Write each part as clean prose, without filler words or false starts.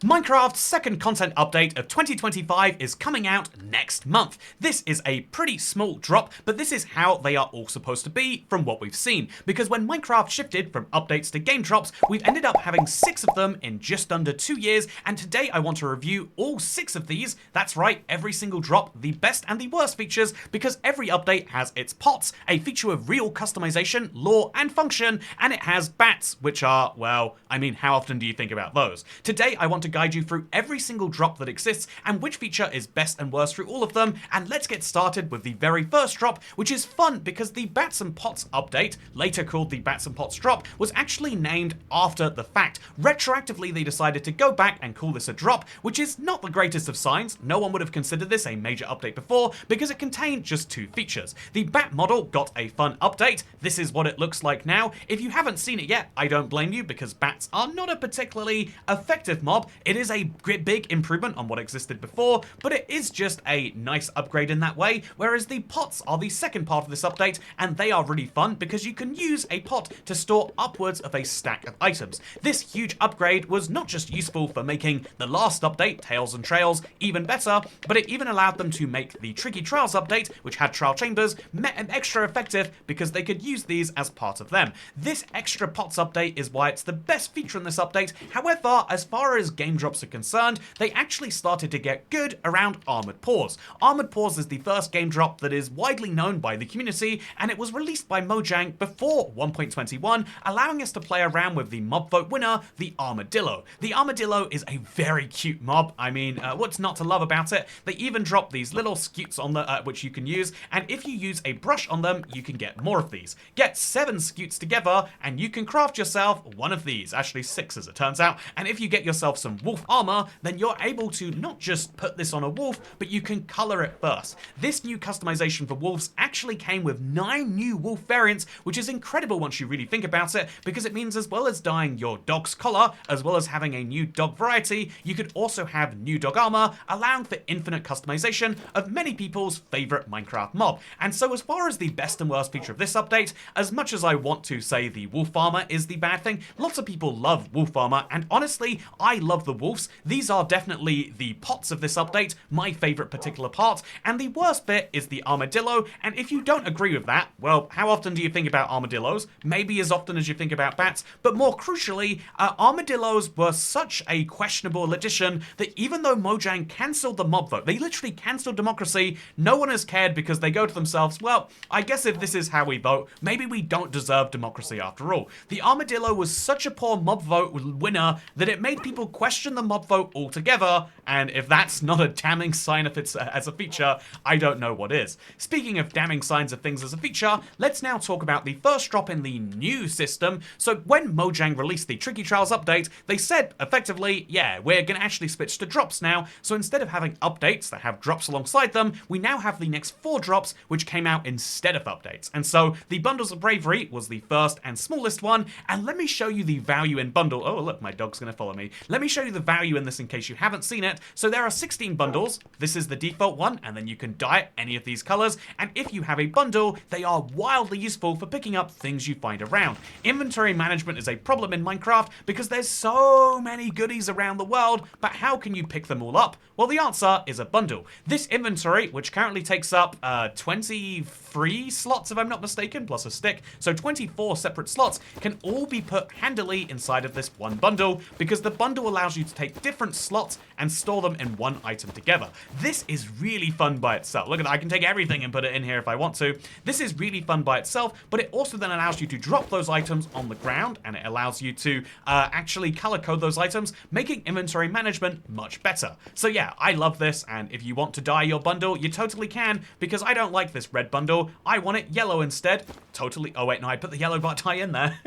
Minecraft's second content update of 2025 is coming out next month. This is a pretty small drop, but this is how they are all supposed to be from what we've seen. Because when Minecraft shifted from updates to game drops, we've ended up having 6 of them in just under 2 years, and today I want to review all 6 of these. That's right, every single drop, the best and the worst features, because every update has its pots, a feature of real customization, lore, and function, and it has bats, which are, well, I mean, how often do you think about those? Today I want to guide you through every single drop that exists and which feature is best and worst through all of them, and let's get started with the very first drop, which is fun because the Bats and Pots update, later called the Bats and Pots drop, was actually named after the fact. Retroactively, they decided to go back and call this a drop, which is not the greatest of signs. No one would have considered this a major update before because it contained just 2 features. The Bat model got a fun update. This is what it looks like now. If you haven't seen it yet, I don't blame you because bats are not a particularly effective mob. It is a big improvement on what existed before, but it is just a nice upgrade in that way, whereas the pots are the second part of this update, and they are really fun because you can use a pot to store upwards of a stack of items. This huge upgrade was not just useful for making the last update, Tales and Trails, even better, but it even allowed them to make the Tricky Trials update, which had trial chambers, extra effective because they could use these as part of them. This extra pots update is why it's the best feature in this update. However, as far as game drops are concerned, they actually started to get good around Armoured Paws. Armoured Paws is the first game drop that is widely known by the community, and it was released by Mojang before 1.21, allowing us to play around with the mob vote winner, the Armadillo. The Armadillo is a very cute mob. I mean, what's not to love about it? They even drop these little scutes on the which you can use, and if you use a brush on them, you can get more of these. Get 7 scutes together, and you can craft yourself one of these. Actually 6 as it turns out, and if you get yourself some wolf armor, then you're able to not just put this on a wolf, but you can color it first. This new customization for wolves actually came with 9 new wolf variants, which is incredible once you really think about it, because it means as well as dyeing your dog's collar, as well as having a new dog variety, you could also have new dog armor, allowing for infinite customization of many people's favorite Minecraft mob. And so as far as the best and worst feature of this update, as much as I want to say the wolf armor is the bad thing, lots of people love wolf armor, and honestly, I love the wolves. These are definitely the pots of this update, my favorite particular part, and the worst bit is the armadillo, and if you don't agree with that, well, how often do you think about armadillos? Maybe as often as you think about bats, but more crucially, armadillos were such a questionable addition that even though Mojang cancelled the mob vote, they literally cancelled democracy, no one has cared because they go to themselves, well, I guess if this is how we vote, maybe we don't deserve democracy after all. The armadillo was such a poor mob vote winner that it made people question the mob vote altogether, and if that's not a damning sign of it as a feature, I don't know what is. Speaking of damning signs of things as a feature, let's now talk about the first drop in the new system. So when Mojang released the Tricky Trials update, they said effectively, yeah, we're gonna actually switch to drops now, so instead of having updates that have drops alongside them, we now have the next 4 drops which came out instead of updates. And so the Bundles of Bravery was the first and smallest one, and let me show you the value in bundle. Oh look, my dog's gonna follow me. Let me show you the value in this in case you haven't seen it. So there are 16 bundles. This is the default one, and then you can dye it any of these colors, and if you have a bundle, they are wildly useful for picking up things you find around. Inventory management is a problem in Minecraft because there's so many goodies around the world, but how can you pick them all up? Well, the answer is a bundle. This inventory, which currently takes up 23 slots if I'm not mistaken, plus a stick, so 24 separate slots, can all be put handily inside of this one bundle because the bundle allows you to take different slots and store them in one item together. This is really fun by itself. Look at that, I can take everything and put it in here if I want to. This is really fun by itself, but it also then allows you to drop those items on the ground, and it allows you to actually color code those items, making inventory management much better. So yeah, I love this, and if you want to dye your bundle, you totally can, because I don't like this red bundle. I want it yellow instead. Totally. Oh wait, no, I put the yellow dye in there.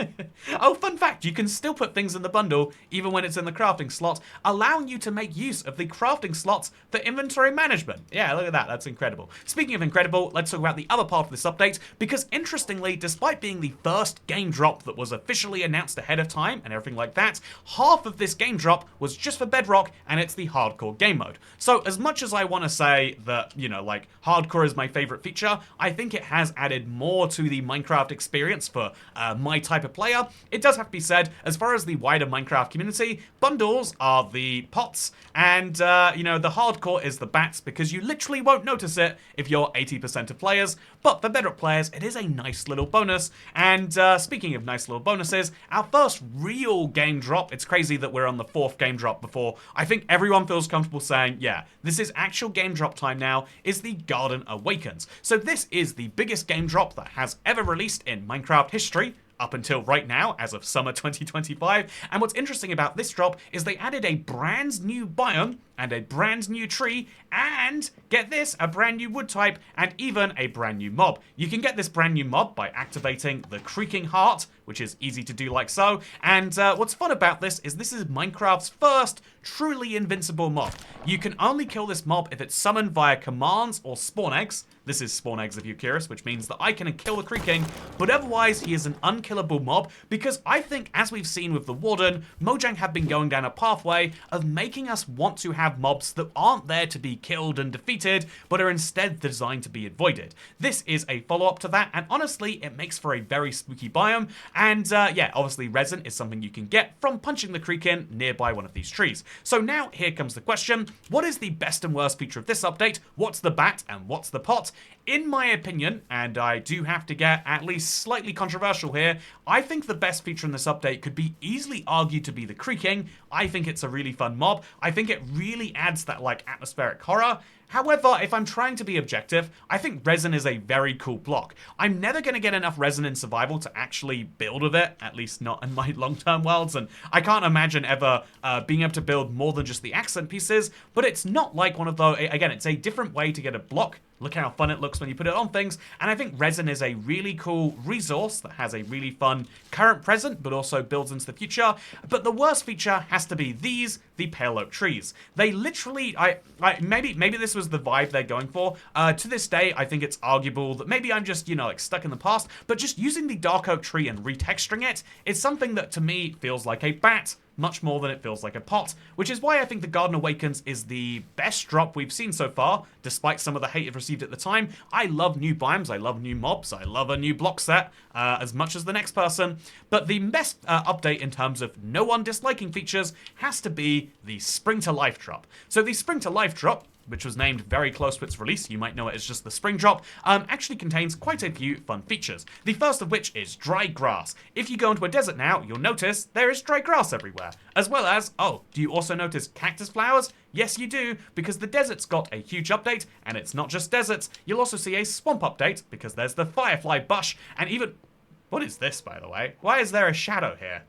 Oh, fun fact, you can still put things in the bundle, even when it's in the crafting slot, allowing you to make use of the crafting slots for inventory management. Yeah, look at that, that's incredible. Speaking of incredible, let's talk about the other part of this update, because interestingly, despite being the first game drop that was officially announced ahead of time and everything like that, half of this game drop was just for Bedrock, and it's the hardcore game mode. So as much as I want to say that, you know, like, hardcore is my favorite feature, I think it has added more to the Minecraft experience for my type of player. It does have to be said, as far as the wider Minecraft community, bundles casuals are the pots, and, you know, the hardcore is the bats, because you literally won't notice it if you're 80% of players, but for Bedrock players, it is a nice little bonus. And speaking of nice little bonuses, our first real game drop, it's crazy that we're on the 4th game drop before I think everyone feels comfortable saying, yeah, this is actual game drop time now, is the Garden Awakens. So this is the biggest game drop that has ever released in Minecraft history, up until right now, as of summer 2025. And what's interesting about this drop is they added a brand new biome and a brand new tree, and get this, a brand new wood type, and even a brand new mob. You can get this brand new mob by activating the Creaking Heart, which is easy to do like so. And what's fun about this is Minecraft's first truly invincible mob. You can only kill this mob if it's summoned via commands or spawn eggs. This is spawn eggs if you're curious, which means that I can kill the Creaking, but otherwise he is an unkillable mob, because I think, as we've seen with the Warden, Mojang have been going down a pathway of making us want to have mobs that aren't there to be killed and defeated, but are instead designed to be avoided. This is a follow-up to that, and honestly, it makes for a very spooky biome, and yeah, obviously resin is something you can get from punching the Creaking nearby one of these trees. So now, here comes the question, what is the best and worst feature of this update? What's the bat and what's the pot? In my opinion, and I do have to get at least slightly controversial here, I think the best feature in this update could be easily argued to be the Creaking. I think it's a really fun mob. I think it really adds that, like, atmospheric horror. However, if I'm trying to be objective, I think resin is a very cool block. I'm never going to get enough resin in survival to actually build with it, at least not in my long-term worlds, and I can't imagine ever being able to build more than just the accent pieces, but it's not like one of those, again, it's a different way to get a block. Look how fun it looks when you put it on things, and I think resin is a really cool resource that has a really fun current present, but also builds into the future. But the worst feature has to be these, the pale oak trees. They literally, maybe this was the vibe they're going for. To this day, I think it's arguable that maybe I'm just, you know, like stuck in the past, but just using the dark oak tree and retexturing it is something that to me feels like a bat, much more than it feels like a pot, which is why I think the Garden Awakens is the best drop we've seen so far, despite some of the hate it received at the time. I love new biomes, I love new mobs, I love a new block set, as much as the next person, but the best update in terms of no one disliking features has to be the Spring to Life drop. So the Spring to Life drop, which was named very close to its release, you might know it as just the Spring Drop, actually contains quite a few fun features. The first of which is dry grass. If you go into a desert now, you'll notice there is dry grass everywhere. As well as, oh, do you also notice cactus flowers? Yes, you do, because the desert's got a huge update, and it's not just deserts. You'll also see a swamp update, because there's the firefly bush, and even... What is this, by the way? Why is there a shadow here?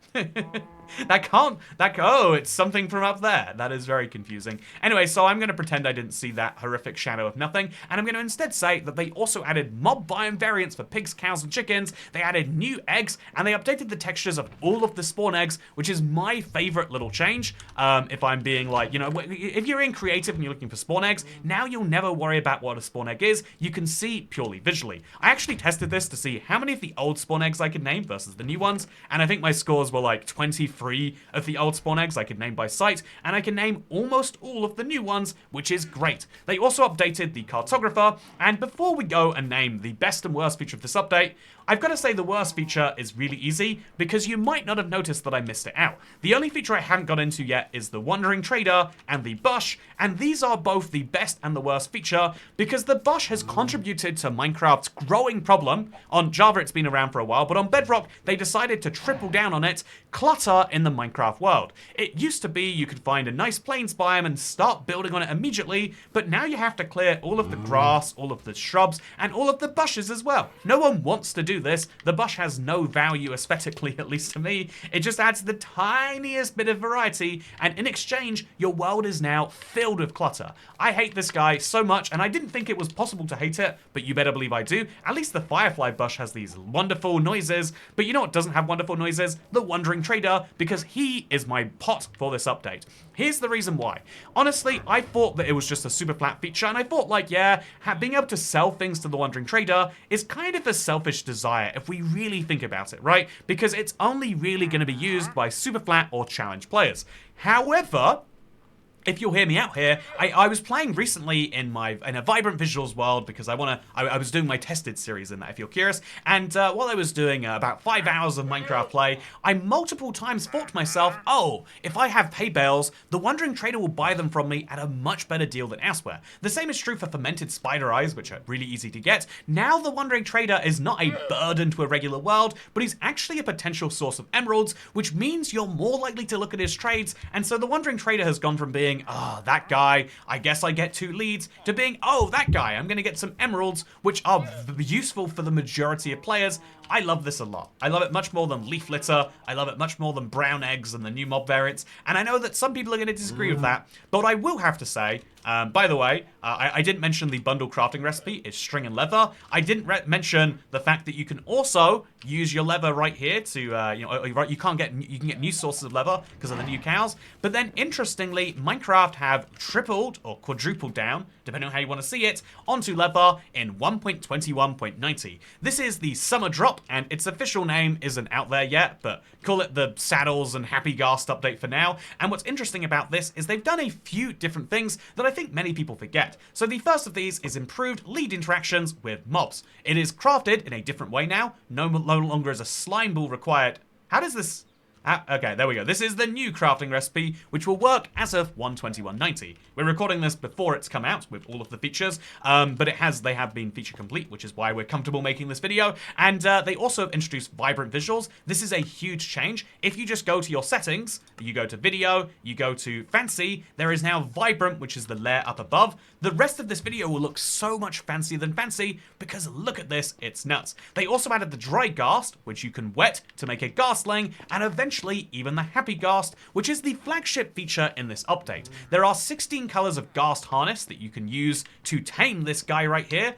Oh, it's something from up there. That is very confusing. Anyway, so I'm going to pretend I didn't see that horrific shadow of nothing, and I'm going to instead say that they also added mob biome variants for pigs, cows, and chickens. They added new eggs, and they updated the textures of all of the spawn eggs, which is my favorite little change. If I'm being like, you know, if you're in creative and you're looking for spawn eggs, now you'll never worry about what a spawn egg is. You can see purely visually. I actually tested this to see how many of the old spawn eggs I could name versus the new ones, and I think my scores were like 23 of the old spawn eggs I could name by sight, and I can name almost all of the new ones, which is great. They also updated the cartographer, and before we go and name the best and worst feature of this update, I've got to say the worst feature is really easy, because you might not have noticed that I missed it out. The only feature I haven't got into yet is the Wandering Trader and the Bush, and these are both the best and the worst feature, because the Bush has contributed to Minecraft's growing problem. On Java it's been around for a while, but on Bedrock they decided to triple down on it, clutter in the Minecraft world. It used to be you could find a nice plains biome and start building on it immediately, but now you have to clear all of the grass, all of the shrubs, and all of the bushes as well. No one wants to do this. The bush has no value aesthetically, at least to me. It just adds the tiniest bit of variety, and in exchange, your world is now filled with clutter. I hate this guy so much, and I didn't think it was possible to hate it, but you better believe I do. At least the firefly bush has these wonderful noises, but you know what doesn't have wonderful noises? The Wandering Trader, because he is my pot for this update. Here's the reason why. Honestly, I thought that it was just a super flat feature, and I thought, like, yeah, being able to sell things to the Wandering Trader is kind of a selfish desire if we really think about it, right? Because it's only really going to be used by super flat or challenge players. However, if you'll hear me out here, I was playing recently in a Vibrant Visuals world because I was doing my tested series in that, if you're curious, and while I was doing about 5 hours of Minecraft play, I multiple times thought to myself, oh, if I have pay bales, the Wandering Trader will buy them from me at a much better deal than elsewhere. The same is true for fermented spider eyes, which are really easy to get. Now the Wandering Trader is not a burden to a regular world, but he's actually a potential source of emeralds, which means you're more likely to look at his trades, and so the Wandering Trader has gone from being, oh, that guy, I guess I get 2 leads, to being, oh, that guy, I'm gonna get some emeralds, which are useful for the majority of players. I love this a lot. I love it much more than leaf litter. I love it much more than brown eggs and the new mob variants. And I know that some people are going to disagree with that, but I will have to say, by the way, I didn't mention the bundle crafting recipe. It's string and leather. I didn't mention the fact that you can also use your leather right here to, you can get new sources of leather because of the new cows. But then, interestingly, Minecraft have tripled or quadrupled down, depending on how you want to see it, onto leather in 1.21.90. This is the summer drop, and its official name isn't out there yet, but call it the Saddles and Happy Ghast update for now. And what's interesting about this is they've done a few different things that I think many people forget. So the first of these is improved lead interactions with mobs. It is crafted in a different way now. No longer is a slime ball required. How does this... okay, there we go. This is the new crafting recipe, which will work as of 1.21.90. We're recording this before it's come out with all of the features, but they have been feature complete, which is why we're comfortable making this video. And they also have introduced vibrant visuals. This is a huge change. If you just go to your settings, you go to video, you go to fancy, there is now vibrant, which is the layer up above. The rest of this video will look so much fancier than fancy because look at this, it's nuts. They also added the dry ghast, which you can wet to make a ghastling, and eventually even the happy ghast, which is the flagship feature in this update. There are 16 colors of ghast harness that you can use to tame this guy right here.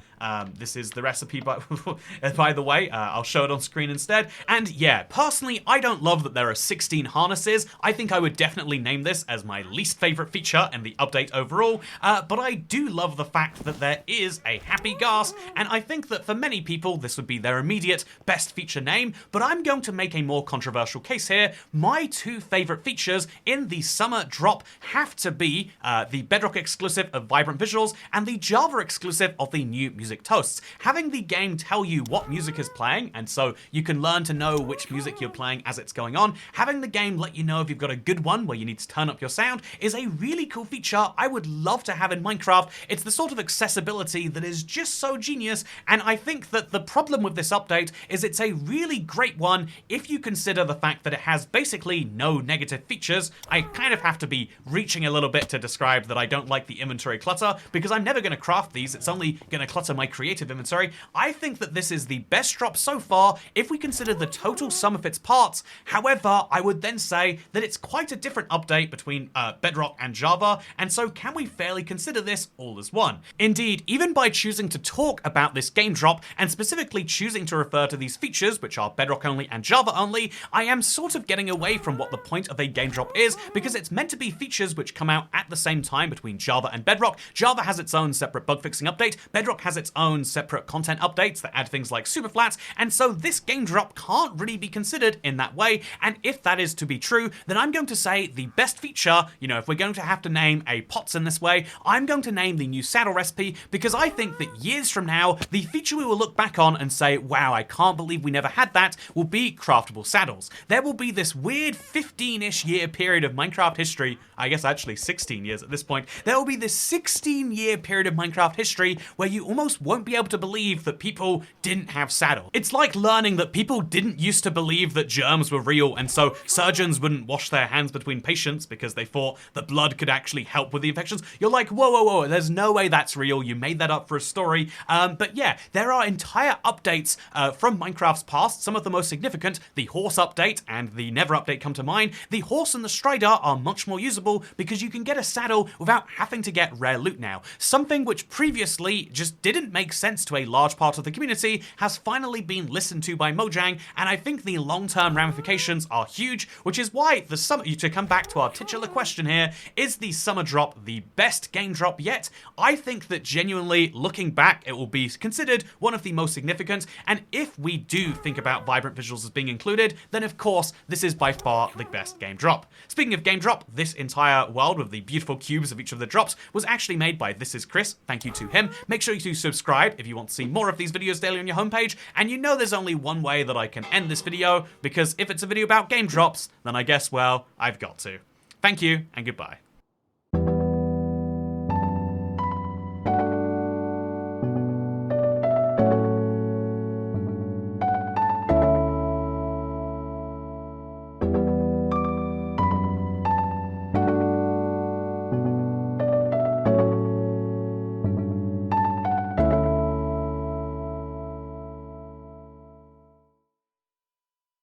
This is the recipe, by the way. I'll show it on screen instead. And yeah, personally, I don't love that there are 16 harnesses. I think I would definitely name this as my least favorite feature in the update overall, but I do love the fact that there is a happy ghast, and I think that for many people, this would be their immediate best feature name, but I'm going to make a more controversial case here. My 2 favorite features in the summer drop have to be the Bedrock exclusive of Vibrant Visuals and the Java exclusive of the new music toasts. Having the game tell you what music is playing, and so you can learn to know which music you're playing as it's going on, having the game let you know if you've got a good one where you need to turn up your sound is a really cool feature I would love to have in Minecraft. It's the sort of accessibility that is just so genius, and I think that the problem with this update is it's a really great one if you consider the fact that it has basically no negative features. I kind of have to be reaching a little bit to describe that I don't like the inventory clutter, because I'm never going to craft these, it's only going to clutter my creative inventory. I think that this is the best drop so far if we consider the total sum of its parts. However, I would then say that it's quite a different update between Bedrock and Java, and so can we fairly consider this all as one? Indeed, even by choosing to talk about this game drop, and specifically choosing to refer to these features, which are Bedrock only and Java only, I am sort of getting away from what the point of a game drop is, because it's meant to be features which come out at the same time between Java and Bedrock. Java has its own separate bug fixing update, Bedrock has its own separate content updates that add things like superflats, and so this game drop can't really be considered in that way. And if that is to be true, then I'm going to say the best feature, if we're going to have to name a POTS in this way, I'm going to name the new saddle recipe, because I think that years from now, the feature we will look back on and say, wow, I can't believe we never had that, will be craftable saddles. There will be this weird 15-ish year period of Minecraft history, I guess actually 16 years at this point, there will be this 16-year period of Minecraft history where you almost won't be able to believe that people didn't have saddles. It's like learning that people didn't used to believe that germs were real, and so surgeons wouldn't wash their hands between patients because they thought that blood could actually help with the infections. You're like, whoa, whoa, whoa, there's no way that's real. You made that up for a story. But yeah, there are entire updates from Minecraft's past. Some of the most significant, the horse update and the Never update come to mind. The horse and the strider are much more usable because you can get a saddle without having to get rare loot now. Something which previously just didn't didn't make sense to a large part of the community has finally been listened to by Mojang, and I think the long-term ramifications are huge, which is why the summer, to come back to our titular question here, is the summer drop the best game drop yet? I think that genuinely, looking back, it will be considered one of the most significant, and if we do think about vibrant visuals as being included, then of course, this is by far the best game drop. Speaking of game drop, this entire world with the beautiful cubes of each of the drops was actually made by This Is Chris. Thank you to him. Make sure you to subscribe if you want to see more of these videos daily on your homepage, and you know there's only one way that I can end this video, because if it's a video about game drops, then I guess, well, I've got to. Thank you, and goodbye.